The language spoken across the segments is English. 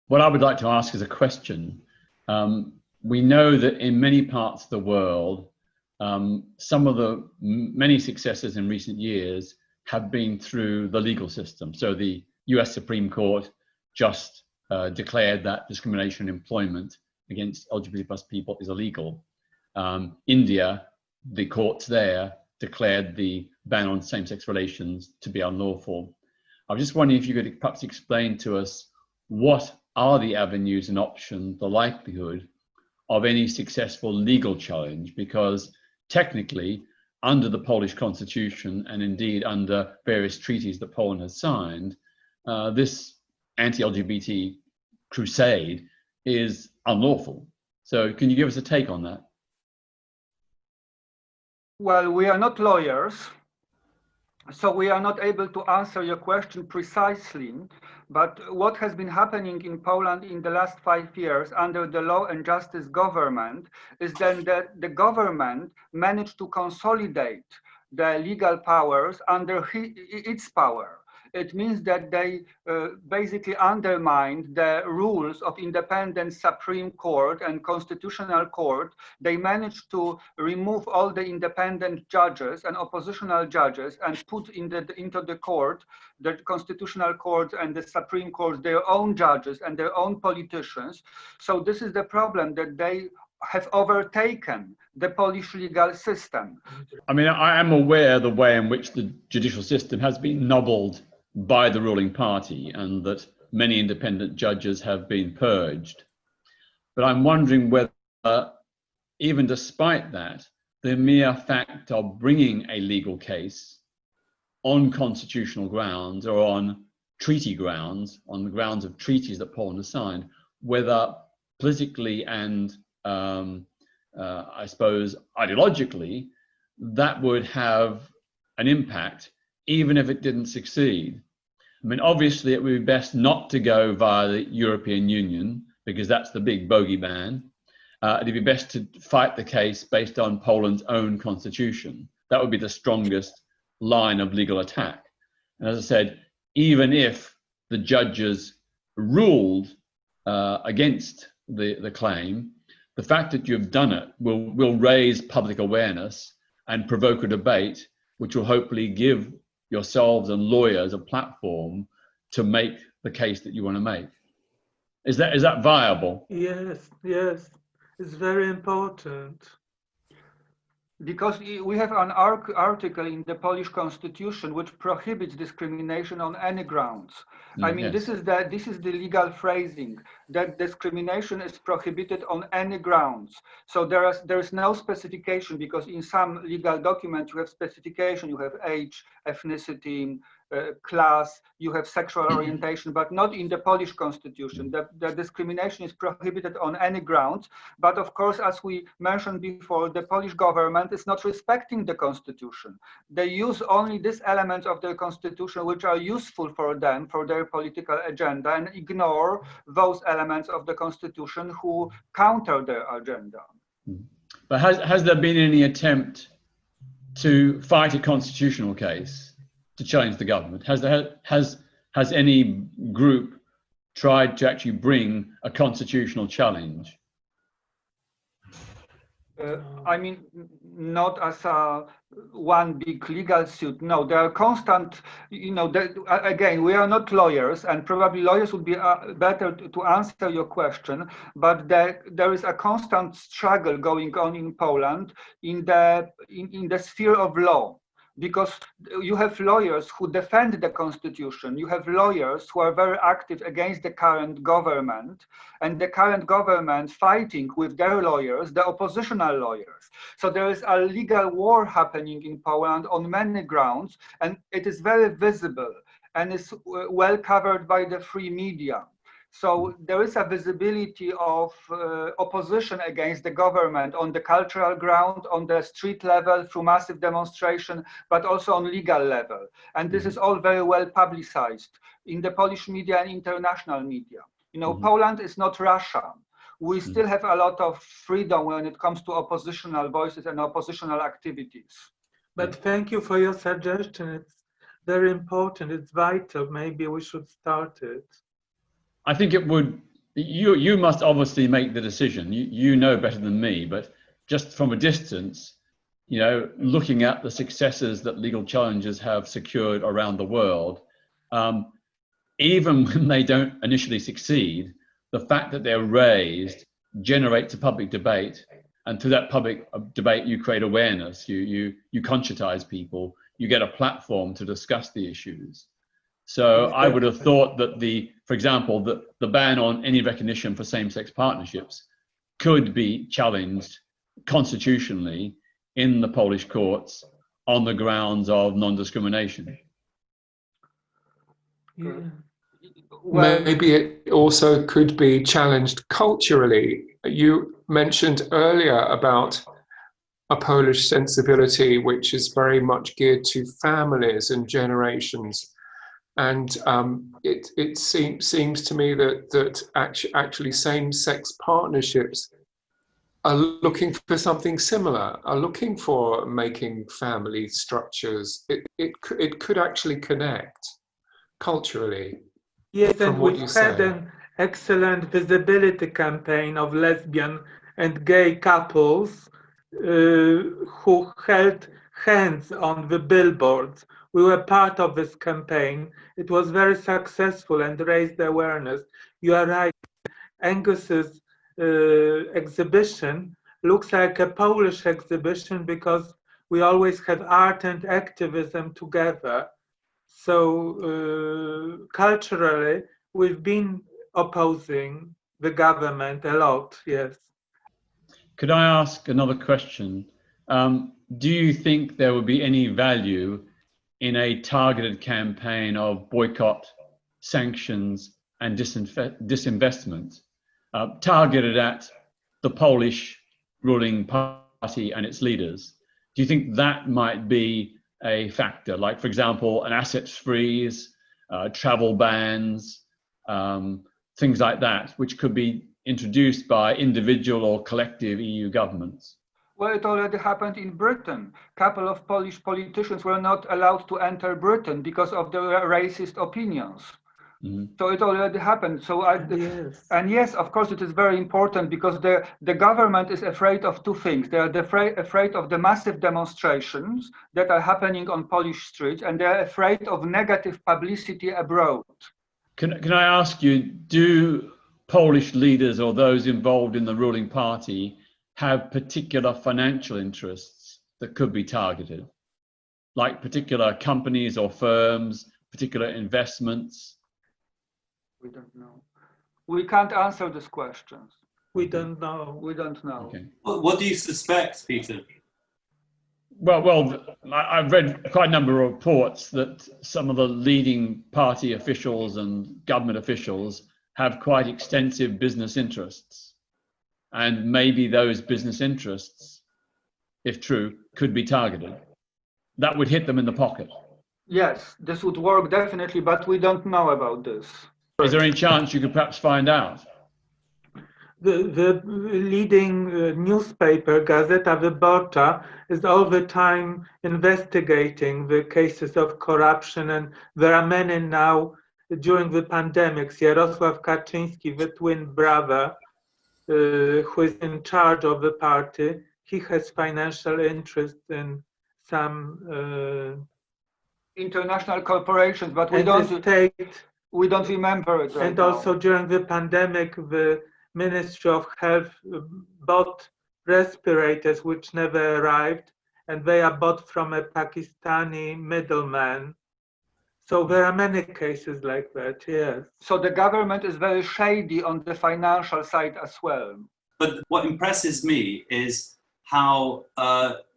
What I would like to ask is a question. We know that in many parts of the world, some of the many successes in recent years have been through the legal system. So the US Supreme Court just declared that discrimination in employment against LGBT plus people is illegal. India, the courts there declared the ban on same-sex relations to be unlawful. I was just wondering if you could perhaps explain to us what are the avenues and options, the likelihood of any successful legal challenge, because technically under the Polish constitution and indeed under various treaties that Poland has signed, this anti-LGBT crusade is unlawful. So can you give us a take on that? Well, we are not lawyers, so we are not able to answer your question precisely. But what has been happening in Poland in the last 5 years under the Law and Justice government is then that the government managed to consolidate the legal powers under its power. It means that they basically undermined the rules of independent Supreme Court and Constitutional Court. They managed to remove all the independent judges and oppositional judges and put into the court, the Constitutional Court and the Supreme Court, their own judges and their own politicians. So this is the problem, that they have overtaken the Polish legal system. I mean, I am aware of the way in which the judicial system has been nobbled by the ruling party and that many independent judges have been purged. But I'm wondering whether, even despite that, the mere fact of bringing a legal case on constitutional grounds or on treaty grounds, on the grounds of treaties that Poland has signed, whether politically and I suppose ideologically, that would have an impact even if it didn't succeed. I mean, obviously it would be best not to go via the European Union because that's the big bogeyman. It'd be best to fight the case based on Poland's own constitution. That would be the strongest line of legal attack. And as I said, even if the judges ruled against the claim, the fact that you've done it will raise public awareness and provoke a debate, which will hopefully give yourselves and lawyers a platform to make the case that you want to make. Is that viable? Yes, yes, it's very important. Because we have an article in the Polish constitution which prohibits discrimination on any grounds. I mean, yes. this is the legal phrasing, that discrimination is prohibited on any grounds. So there is no specification, because in some legal documents you have specification, you have age, ethnicity, class, you have sexual orientation, but not in the Polish constitution. The discrimination is prohibited on any grounds. But of course, as we mentioned before, the Polish government is not respecting the constitution. They use only these elements of the constitution which are useful for them, for their political agenda, and ignore those elements of the constitution who counter their agenda. But has there been any attempt to fight a constitutional case to challenge the government? Has any group tried to actually bring a constitutional challenge? I mean, not as one big legal suit. No, there are constant, again, we are not lawyers, and probably lawyers would be better to answer your question, but there is a constant struggle going on in Poland in the sphere of law. Because you have lawyers who defend the constitution, you have lawyers who are very active against the current government, and the current government fighting with their lawyers, the oppositional lawyers. So there is a legal war happening in Poland on many grounds, and it is very visible and is well covered by the free media. So there is a visibility of opposition against the government on the cultural ground, on the street level through massive demonstration, but also on legal level. And this is all very well publicized in the Polish media and international media. Poland is not Russia. We still have a lot of freedom when it comes to oppositional voices and oppositional activities. But thank you for your suggestion. It's very important. It's vital. Maybe we should start it. I think it would you must obviously make the decision. You know better than me, but just from a distance, you know, looking at the successes that legal challenges have secured around the world, even when they don't initially succeed, the fact that they're raised generates a public debate, and through that public debate, you create awareness. You conscientize people. You get a platform to discuss the issues. So I would have thought that for example, the ban on any recognition for same-sex partnerships could be challenged constitutionally in the Polish courts on the grounds of non-discrimination. Yeah. Well, Maybe it also could be challenged culturally. You mentioned earlier about a Polish sensibility which is very much geared to families and generations. And it seems to me that actually same-sex partnerships are looking for something similar, are looking for making family structures. It could actually connect culturally. Yes, and what we've you had say. an excellent visibility campaign of lesbian and gay couples who held hands on the billboards. We were part of this campaign. It was very successful and raised awareness. You are right. Angus's exhibition looks like a Polish exhibition because we always have art and activism together. So culturally, we've been opposing the government a lot, yes. Could I ask another question? Do you think there would be any value in a targeted campaign of boycott, sanctions, and disinvestment targeted at the Polish ruling party and its leaders? Do you think that might be a factor? Like, for example, an assets freeze, travel bans, things like that, which could be introduced by individual or collective EU governments? Well, it already happened in Britain. A couple of Polish politicians were not allowed to enter Britain because of their racist opinions. Mm-hmm. So it already happened. So and yes, of course, it is very important because the government is afraid of two things. They are afraid of the massive demonstrations that are happening on Polish streets, and they are afraid of negative publicity abroad. Can I ask you, do Polish leaders or those involved in the ruling party have particular financial interests that could be targeted, like particular companies or firms, particular investments? We don't know. We can't answer these questions. We don't know. We don't know. Okay. What do you suspect, Peter? Well, I've read quite a number of reports that some of the leading party officials and government officials have quite extensive business interests. And maybe those business interests, if true, could be targeted. That would hit them in the pocket. Yes, this would work definitely, but we don't know about this. Is there any chance you could perhaps find out? The leading newspaper, Gazeta Wyborcza, is all the time investigating the cases of corruption, and there are many now during the pandemic. Jarosław Kaczyński, the twin brother, who is in charge of the party, he has financial interest in some international corporations, but we don't remember it. And also during the pandemic, the Ministry of Health bought respirators which never arrived, and they are bought from a Pakistani middleman. So there are many cases like that, yes. So the government is very shady on the financial side as well. But what impresses me is how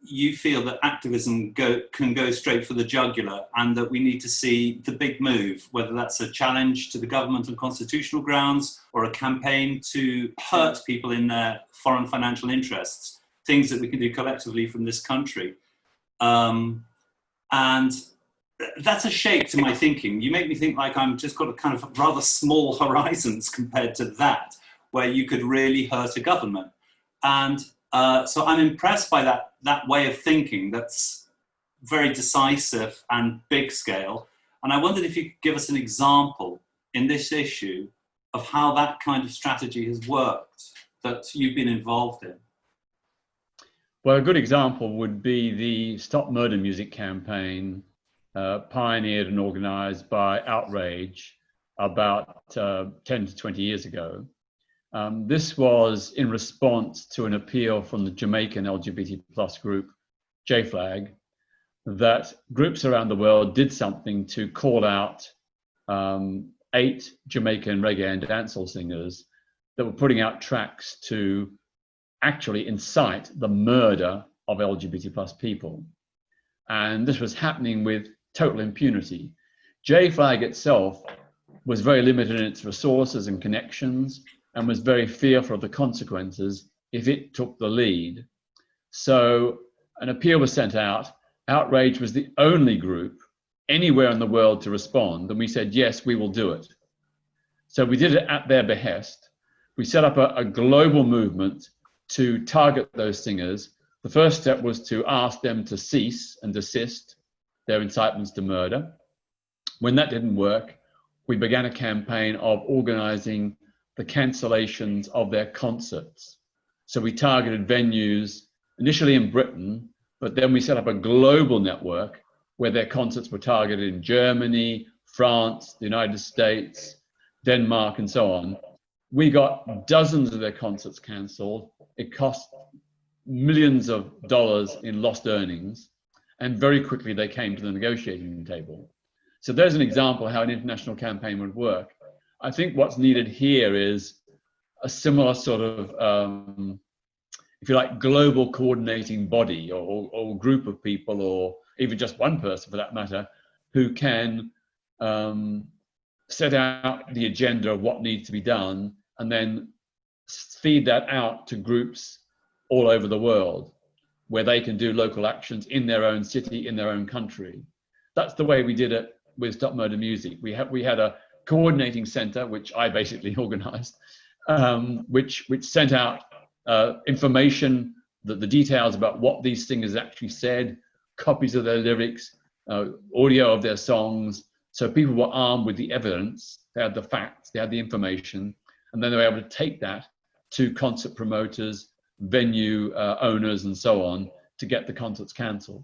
you feel that activism can go straight for the jugular, and that we need to see the big move, whether that's a challenge to the government on constitutional grounds or a campaign to hurt people in their foreign financial interests, things that we can do collectively from this country. And that's a shake to my thinking. You make me think like I'm just got a kind of rather small horizons compared to that, where you could really hurt a government. And so I'm impressed by that way of thinking that's very decisive and big scale. And I wondered if you could give us an example in this issue of how that kind of strategy has worked that you've been involved in? Well, a good example would be the Stop Murder Music campaign, pioneered and organized by Outrage about 10 to 20 years ago. This was in response to an appeal from the Jamaican LGBT plus group, JFLAG, that groups around the world did something to call out 8 Jamaican reggae and dancehall singers that were putting out tracks to actually incite the murder of LGBT plus people. And this was happening with total impunity. JFLAG itself was very limited in its resources and connections, and was very fearful of the consequences if it took the lead. So an appeal was sent out. Outrage was the only group anywhere in the world to respond, and we said, yes, we will do it. So we did it at their behest. We set up a global movement to target those singers. The first step was to ask them to cease and desist their incitements to murder. When that didn't work, we began a campaign of organizing the cancellations of their concerts. So we targeted venues initially in Britain, but then we set up a global network where their concerts were targeted in Germany, France, the United States, Denmark, and so on. We got dozens of their concerts cancelled. It cost millions of dollars in lost earnings, and very quickly they came to the negotiating table. So there's an example of how an international campaign would work. I think what's needed here is a similar sort of, if you like, global coordinating body or group of people, or even just one person for that matter, who can set out the agenda of what needs to be done and then feed that out to groups all over the world where they can do local actions in their own city, in their own country. That's the way we did it with Stop Murder Music. We had a coordinating center, which I basically organized, which sent out information, the details about what these singers actually said, copies of their lyrics, audio of their songs. So people were armed with the evidence, they had the facts, they had the information, and then they were able to take that to concert promoters, venue owners, and so on, to get the concerts cancelled.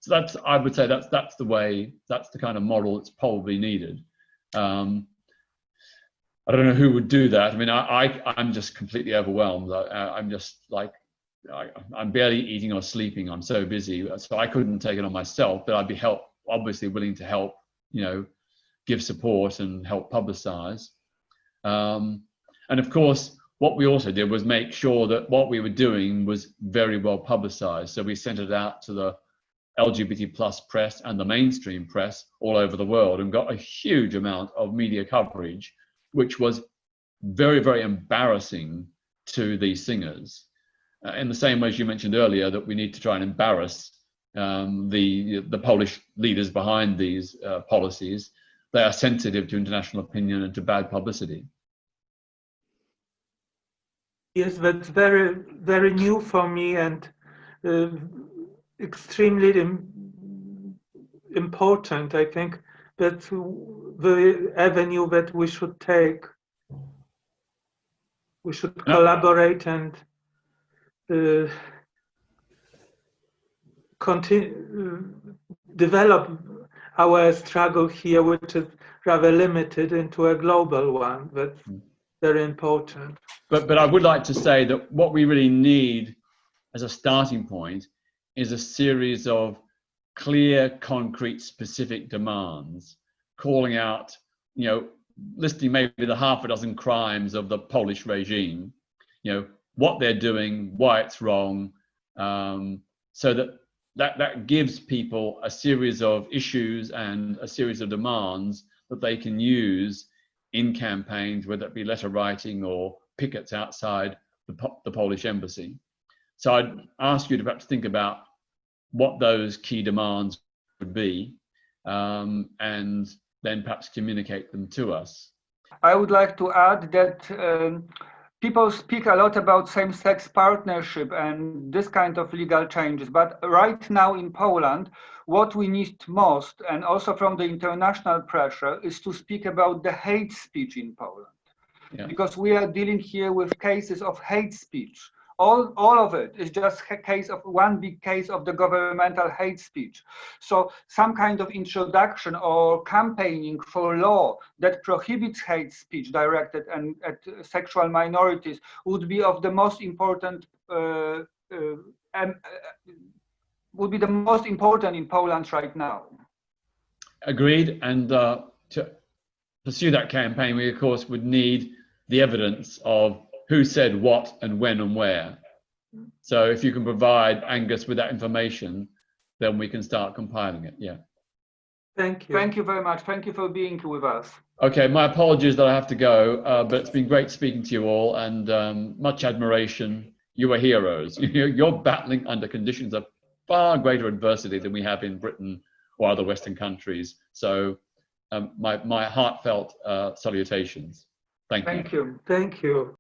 So I would say that's the way, that's the kind of model that's probably needed. I don't know who would do that. I mean, I'm just completely overwhelmed. I'm just like, I'm barely eating or sleeping. I'm so busy. So I couldn't take it on myself, but I'd be obviously willing to help, give support and help publicize. And of course, what we also did was make sure that what we were doing was very well publicized. So we sent it out to the LGBT plus press and the mainstream press all over the world and got a huge amount of media coverage, which was very, very embarrassing to these singers. In the same way as you mentioned earlier, that we need to try and embarrass the Polish leaders behind these policies. They are sensitive to international opinion and to bad publicity. Yes, that's very, very new for me and extremely important. I think that's the avenue that we should take. We should collaborate and continue develop our struggle here, which is rather limited, into a global one. That's very important. But I would like to say that what we really need as a starting point is a series of clear, concrete, specific demands, calling out, listing maybe the half a dozen crimes of the Polish regime, what they're doing, why it's wrong, so that gives people a series of issues and a series of demands that they can use in campaigns, whether it be letter writing or pickets outside the Polish embassy. So I'd ask you to perhaps think about what those key demands would be, and then perhaps communicate them to us. I would like to add that people speak a lot about same-sex partnership and this kind of legal changes, but right now in Poland, what we need most, and also from the international pressure, is to speak about the hate speech in Poland. because we are dealing here with cases of hate speech. All of it is just a case of one big case of the governmental hate speech. So some kind of introduction or campaigning for law that prohibits hate speech directed at sexual minorities would be of the most important would be the most important in Poland right now. Agreed. And to pursue that campaign, we of course would need the evidence of who said what and when and where. So if you can provide Angus with that information, then we can start compiling it. Yeah. Thank you. Thank you very much. Thank you for being with us. Okay, my apologies that I have to go, but it's been great speaking to you all, and much admiration. You are heroes. You're battling under conditions of far greater adversity than we have in Britain or other Western countries. So my heartfelt salutations. Thank you. Thank you. Thank you.